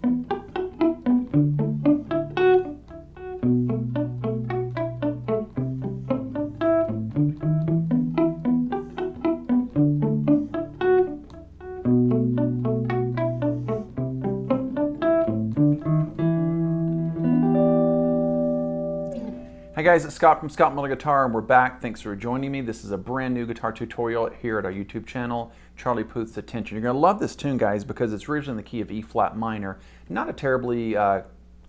Hi guys, it's Scott from Scott Miller Guitar, and we're back. Thanks for joining me. This is a brand new guitar tutorial here at our YouTube channel, Charlie Puth's Attention. You're going to love this tune, guys, because it's originally in the key of E flat minor. Not a terribly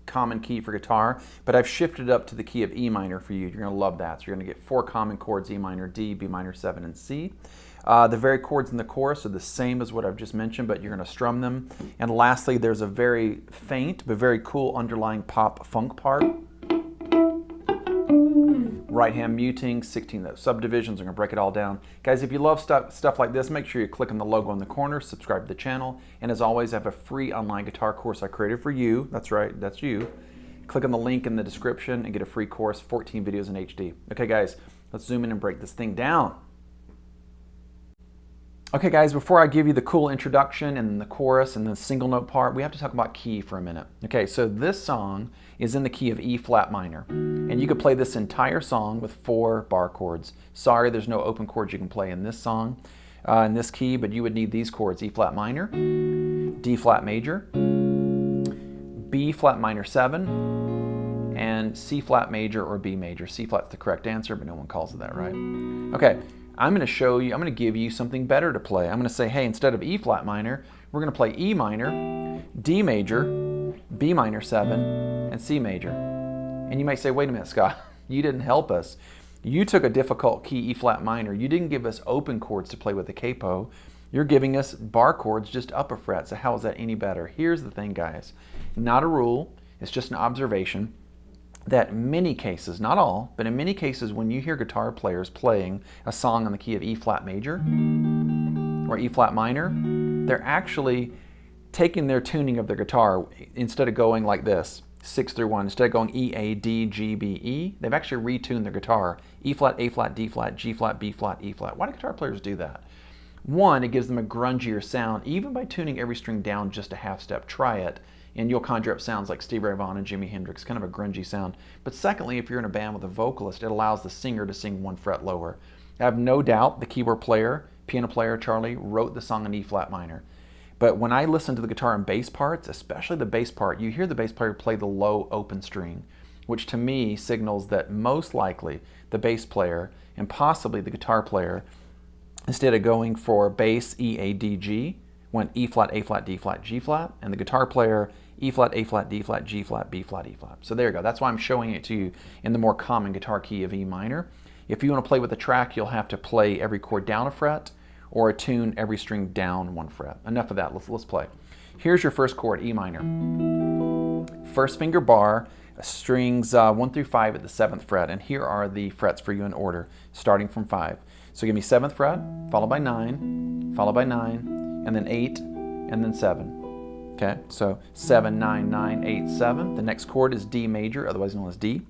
common key for guitar, but I've shifted it up to the key of E minor for you. You're going to love that. So you're going to get 4 common chords: E minor, D, B minor 7, and C. The very chords in the chorus are the same as what I've just mentioned, but you're going to strum them. And lastly, there's a very faint but very cool underlying pop funk part. Right hand muting, 16 subdivisions. I'm going to break it all down. Guys, if you love stuff like this, make sure you click on the logo in the corner, subscribe to the channel, and as always, I have a free online guitar course I created for you. That's right, that's you. Click on the link in the description and get a free course, 14 videos in HD. Okay guys, let's zoom in and break this thing down. Okay guys, before I give you the cool introduction and the chorus and the single note part, we have to talk about key for a minute. Okay, so this song is in the key of E flat minor, and you could play this entire song with 4 bar chords. Sorry, there's no open chords you can play in this song, in this key, but you would need these chords: E flat minor, D flat major, B flat minor 7, and C flat major or B major. C flat's the correct answer, but no one calls it that, right? Okay. I'm going to show you, I'm going to give you something better to play. I'm going to say, hey, instead of E flat minor, we're going to play E minor, D major, B minor 7, and C major. And you might say, wait a minute, Scott, you didn't help us. You took a difficult key, E flat minor. You didn't give us open chords to play with the capo. You're giving us bar chords just up a fret. So how is that any better? Here's the thing, guys. Not a rule. It's just an observation that in many cases, not all, but in many cases when you hear guitar players playing a song on the key of E flat major or E flat minor, they're actually taking their tuning of their guitar. Instead of going like this, 6 through 1, instead of going E, A, D, G, B, E, they've actually retuned their guitar. E flat, A flat, D flat, G flat, B flat, E flat. Why do guitar players do that? One, it gives them a grungier sound, even by tuning every string down just a half step. Try it, and you'll conjure up sounds like Stevie Ray Vaughan and Jimi Hendrix, kind of a grungy sound. But secondly, if you're in a band with a vocalist, it allows the singer to sing 1 fret lower. I have no doubt the keyboard player, piano player Charlie, wrote the song in E flat minor. But when I listen to the guitar and bass parts, especially the bass part, you hear the bass player play the low open string, which to me signals that most likely the bass player and possibly the guitar player, instead of going for bass E, A, D, G, went E flat, A flat, D flat, G flat, and the guitar player E flat, A flat, D flat, G flat, B flat, E flat. So there you go. That's why I'm showing it to you in the more common guitar key of E minor. If you want to play with a track, you'll have to play every chord down a fret or tune every string down 1 fret. Enough of that. Let's play. Here's your first chord, E minor. First finger bar, strings 1 through 5 at the 7th fret, and here are the frets for you in order, starting from 5. So give me 7th fret, followed by 9, followed by 9, and then 8, and then 7. Okay, so 7, 9, 9, 8, 7. The next chord is D major, otherwise known as D.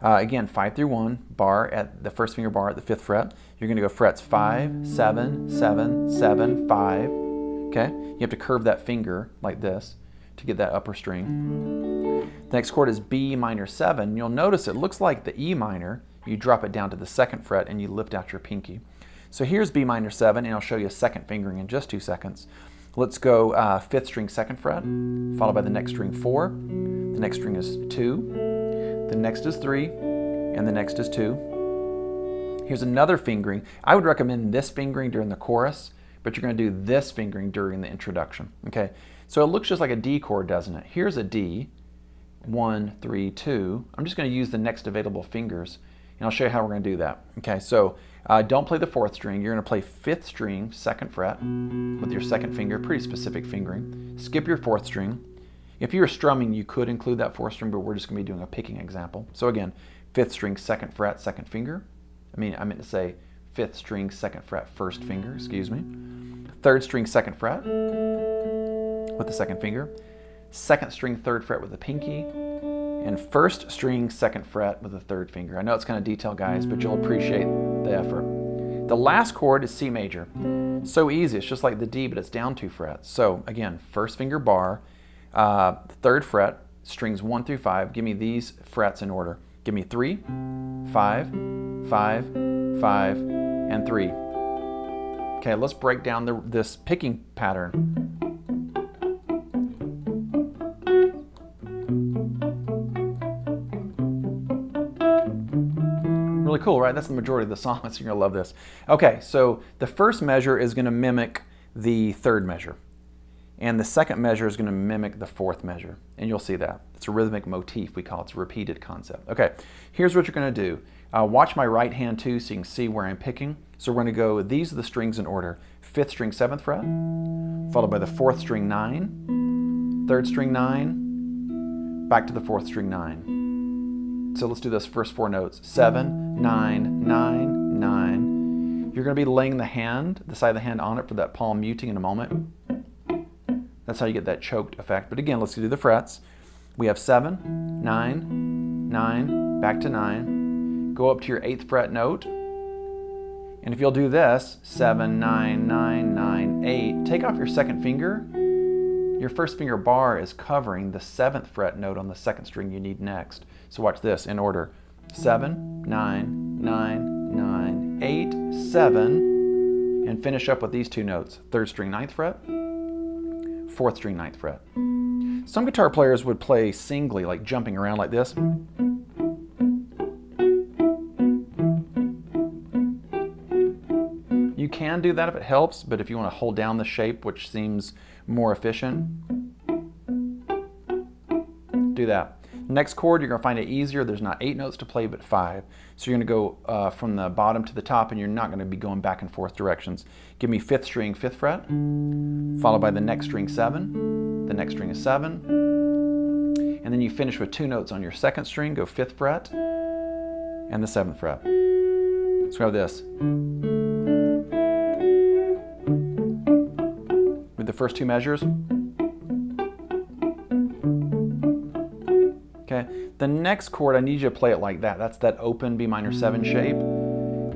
Again, 5 through 1, bar at the first finger bar at the 5th fret. You're going to go frets 5, 7, 7, 7, 5. Okay, you have to curve that finger like this to get that upper string. The next chord is B minor 7. You'll notice it looks like the E minor. You drop it down to the 2nd fret and you lift out your pinky. So here's B minor 7, and I'll show you a second fingering in just 2 seconds. Let's go 5th string 2nd fret, followed by the next string 4. The next string is 2. The next is 3, and the next is 2. Here's another fingering. I would recommend this fingering during the chorus, but you're going to do this fingering during the introduction. Okay, so it looks just like a D chord, doesn't it? Here's a D, 1, 3, 2. I'm just going to use the next available fingers, and I'll show you how we're going to do that. Okay, so don't play the 4th string. You're going to play 5th string, 2nd fret, with your 2nd finger, pretty specific fingering. Skip your 4th string. If you were strumming, you could include that 4th string, but we're just going to be doing a picking example. So again, 5th string, 2nd fret, 2nd finger. I meant to say 5th string, 2nd fret, 1st finger, excuse me. 3rd string, 2nd fret with the 2nd finger. 2nd string, 3rd fret with the pinky. And 1st string, 2nd fret with the 3rd finger. I know it's kind of detailed, guys, but you'll appreciate the effort. The last chord is C major. So easy, it's just like the D, but it's down 2 frets. So again, 1st finger bar, Third fret, strings 1 through 5. Give me these frets in order. Give me 3, 5, 5, 5, and 3. Okay, let's break down this picking pattern. Really cool, right? That's the majority of the song, so you're gonna love this. Okay, so the first measure is gonna mimic the third measure. And the second measure is gonna mimic the fourth measure. And you'll see that. It's a rhythmic motif, we call it. It's a repeated concept. Okay, here's what you're gonna do. Watch my right hand too so you can see where I'm picking. So we're gonna go, these are the strings in order. 5th string, 7th fret, followed by the 4th string, 9, 3rd string, 9, back to the 4th string, 9. So let's do those first 4 notes. 7, 9, 9, 9. You're going to be laying the hand, the side of the hand on it for that palm muting in a moment. That's how you get that choked effect. But again, let's do the frets. We have 7, 9, 9, back to 9. Go up to your 8th fret note. And if you'll do this, 7, 9, 9, 9, 8, take off your second finger. Your first finger bar is covering the 7th fret note on the 2nd string you need next. So watch this in order. 7, 9, 9, 9, 8, 7, and finish up with these 2 notes. 3rd string, 9th fret, 4th string, 9th fret. Some guitar players would play singly, like jumping around like this. You can do that if it helps, but if you want to hold down the shape, which seems more efficient, do that. Next chord, you're going to find it easier. There's not 8 notes to play, but 5. So you're going to go from the bottom to the top, and you're not going to be going back and forth directions. Give me 5th string, 5th fret, followed by the next string, 7. The next string is 7. And then you finish with 2 notes on your 2nd string. Go 5th fret and the 7th fret. So we have this. With the first 2 measures. Okay, the next chord, I need you to play it like that. That's that open B minor 7 shape.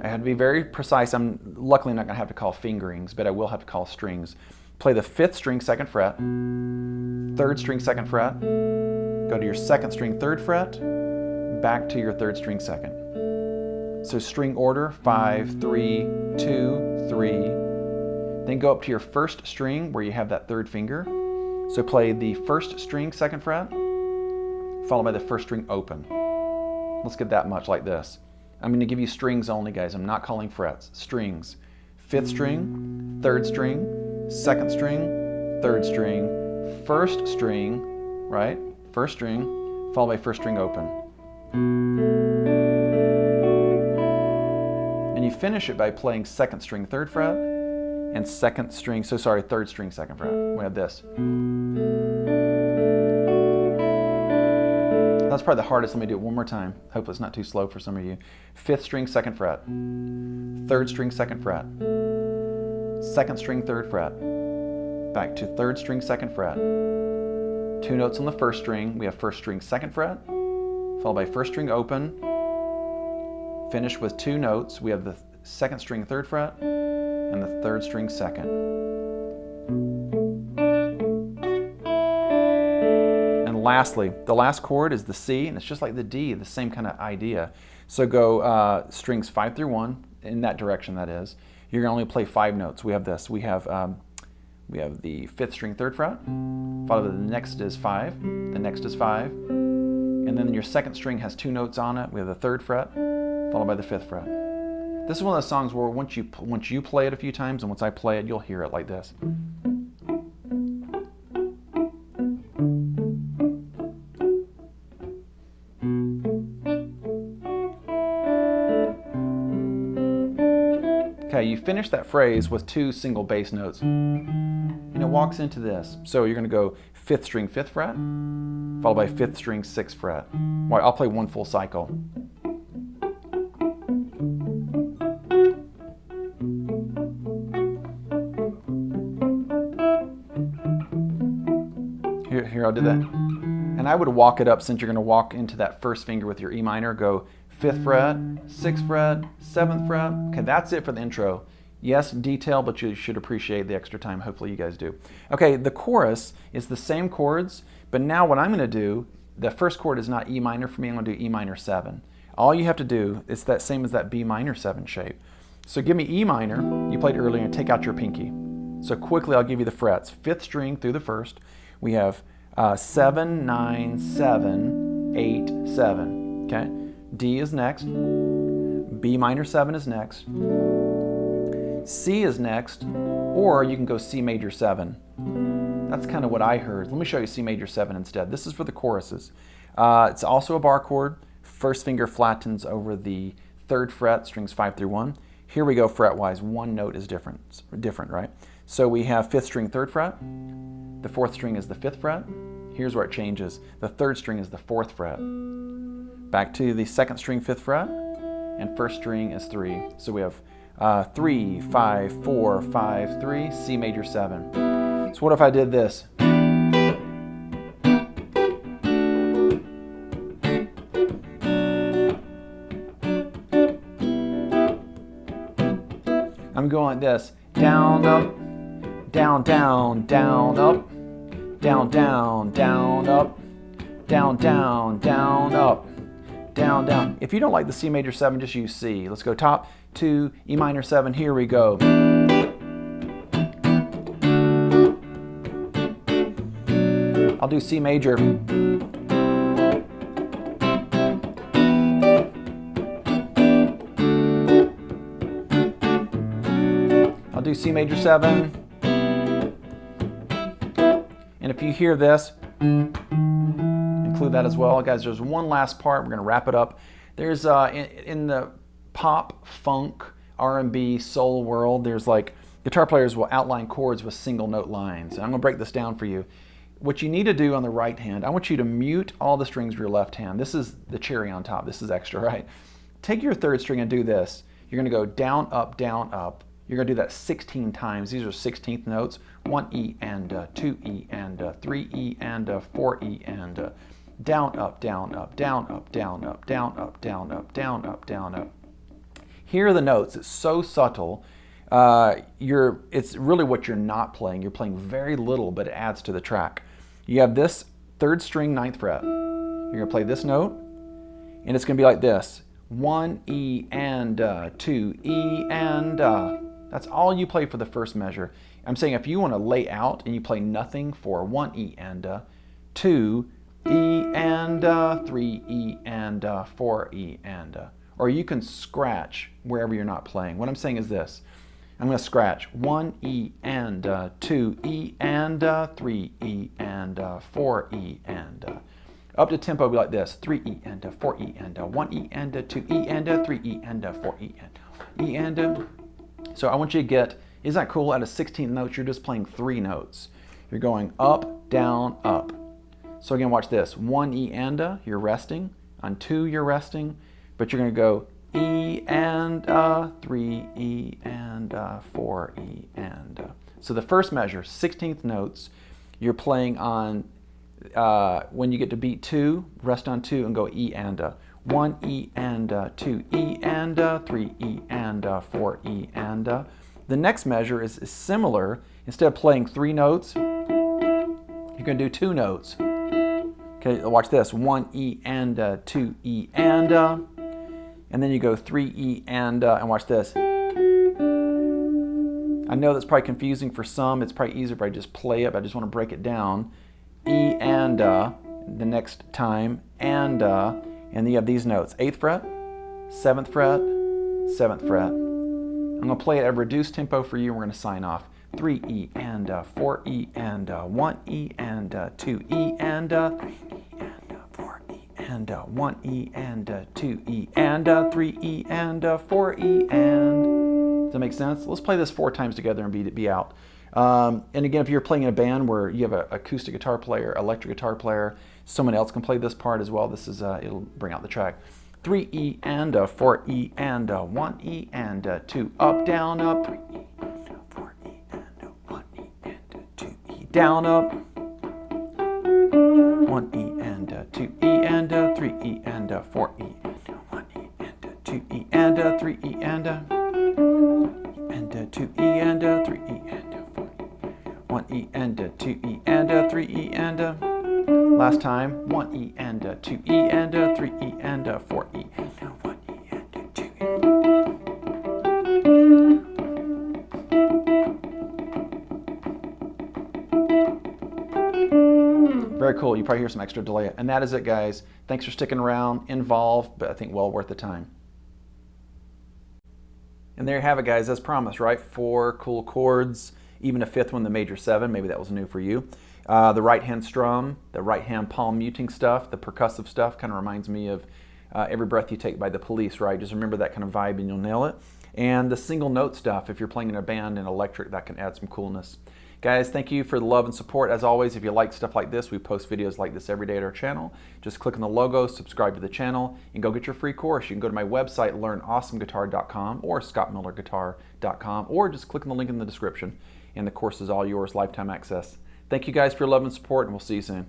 I have to be very precise. I'm luckily not going to have to call fingerings, but I will have to call strings. Play the 5th string, 2nd fret, 3rd string, 2nd fret, go to your 2nd string, 3rd fret, back to your 3rd string, 2nd. So string order, 5, 3, 2, 3. Then go up to your 1st string where you have that 3rd finger. So play the 1st string, 2nd fret, followed by the 1st string open. Let's get that much like this. I'm going to give you strings only, guys. I'm not calling frets. Strings. 5th string, 3rd string, 2nd string, 3rd string, 1st string, right? 1st string, followed by 1st string open. And you finish it by playing 2nd string, 3rd fret, and 3rd string, 2nd fret. We have this. That's probably the hardest. Let me do it one more time. Hope it's not too slow for some of you. 5th string, 2nd fret. 3rd string, 2nd fret. 2nd string, 3rd fret. Back to 3rd string, 2nd fret. 2 notes on the 1st string. We have 1st string, 2nd fret, followed by 1st string open. Finish with 2 notes. We have the 2nd string, 3rd fret, and the 3rd string, 2nd. Lastly, the last chord is the C, and it's just like the D, the same kind of idea. So go strings 5 through 1, in that direction that is. You're going to only play 5 notes. We have this. We have the 5th string, 3rd fret, followed by the next is 5, the next is 5, and then your 2nd string has 2 notes on it. We have the 3rd fret, followed by the 5th fret. This is one of those songs where once you play it a few times, and once I play it, you'll hear it like this. Okay, you finish that phrase with 2 single bass notes, and it walks into this. So you're going to go 5th string, 5th fret, followed by 5th string, 6th fret. Well, I'll play one full cycle. Here, I'll do that. And I would walk it up, since you're going to walk into that 1st finger with your E minor. Go 5th fret, 6th fret, 7th fret. Okay, that's it for the intro. Yes, detail, but you should appreciate the extra time. Hopefully you guys do. Okay, the chorus is the same chords, but now what I'm going to do, the first chord is not E minor for me. I'm going to do E minor 7. All you have to do, it's that same as that B minor 7 shape. So give me E minor, you played earlier, and take out your pinky. So quickly I'll give you the frets. 5th string through the 1st, we have 7, 9, 7, 8, 7. Okay, D is next, B minor 7 is next, C is next, or you can go C major 7. That's kind of what I heard. Let me show you C major 7 instead. This is for the choruses. It's also a bar chord. First finger flattens over the 3rd fret, strings 5 through 1. Here we go fret-wise. One note is different, right? So we have 5th string 3rd fret. The 4th string is the 5th fret. Here's where it changes. The 3rd string is the 4th fret. Back to the 2nd string 5th fret, and 1st string is 3. So we have 3, 5, 4, 5, 3, C major 7. So what if I did this? I'm going like this. Down, up, down, down, down, up, down, down, down, up, down, down, down, up, down, down. If you don't like the C major 7, just use C. Let's go top, 2, E minor 7. Here we go. I'll do C major. I'll do C major 7. And if you hear this, include that as well. Guys, there's one last part. We're going to wrap it up. There's in the pop, funk, R&B, soul world, there's like guitar players will outline chords with single note lines. And I'm going to break this down for you. What you need to do on the right hand, I want you to mute all the strings of your left hand. This is the cherry on top. This is extra, right? Take your 3rd string and do this. You're going to go down, up, down, up. You're going to do that 16 times. These are 16th notes. 1 E and 2 E and 3 E and 4 E and down, up, down, up, down, up, down, up, down, up, down, up, down, up, down, up. Here are the notes. It's so subtle. It's really what you're not playing. You're playing very little, but it adds to the track. You have this 3rd string 9th fret. You're going to play this note, and it's going to be like this. 1 E and 2 E and that's all you play for the first measure. I'm saying if you want to lay out and you play nothing for 1 E and 2 E and 3 E and 4 E and or you can scratch wherever you're not playing. What I'm saying is this. I'm going to scratch 1 E and 2 E and 3 E and 4 E and up to tempo be like this. 3 E and 4 E and 1 E and 2 E and 3 E and 4 E and E and so I want you to get, isn't that cool? At a 16th note, you're just playing 3 notes. You're going up, down, up. So again, watch this. 1 E and you're resting. On 2, you're resting. But you're going to go E and 3 E and 4 E and so the first measure, 16th notes, you're playing on when you get to beat 2, rest on 2 and go E and 1 E and 2 E and 3 E and 4 E and the next measure is similar. Instead of playing 3 notes, you're going to do 2 notes. Okay, watch this. 1 E and 2 E and then you go 3 E and watch this. I know that's probably confusing for some. It's probably easier if I just play it, but I just want to break it down. E and the next time, and then you have these notes. 8th fret, 7th fret, 7th fret. I'm going to play it at a reduced tempo for you, and we're going to sign off. 3 E and 4 E and 1 E and 2 E and 3 E and 4 E and 1 E and 2 E and 3 E and 4 E and. Does that make sense? Let's play this 4 times together and be out. And again, if you're playing in a band where you have an acoustic guitar player, electric guitar player, someone else can play this part as well. This is it'll bring out the track. 3 E and 4 E and 1 E and 2 up down up. 3 E and 4 E and 1 E and 2 E down up. 1 E and 2 E and 3 E and 4 E and 1 E and 2 E and 3 E and 2 last time. 1 E and a 2 E and a 3 E and a 4 E and a 1 E and a 2 E. Very cool. You probably hear some extra delay. And that is it, guys. Thanks for sticking around. Involved, but I think well worth the time. And there you have it, guys. As promised, right? 4 cool chords, even a 5th one, the major 7. Maybe that was new for you. The right-hand strum, the right-hand palm muting stuff, the percussive stuff kind of reminds me of Every Breath You Take by the Police, right? Just remember that kind of vibe and you'll nail it. And the single note stuff, if you're playing in a band and electric, that can add some coolness. Guys, thank you for the love and support. As always, if you like stuff like this, we post videos like this every day at our channel. Just click on the logo, subscribe to the channel, and go get your free course. You can go to my website, learnawesomeguitar.com or scottmillerguitar.com, or just click on the link in the description, and the course is all yours, lifetime access. Thank you guys for your love and support, and we'll see you soon.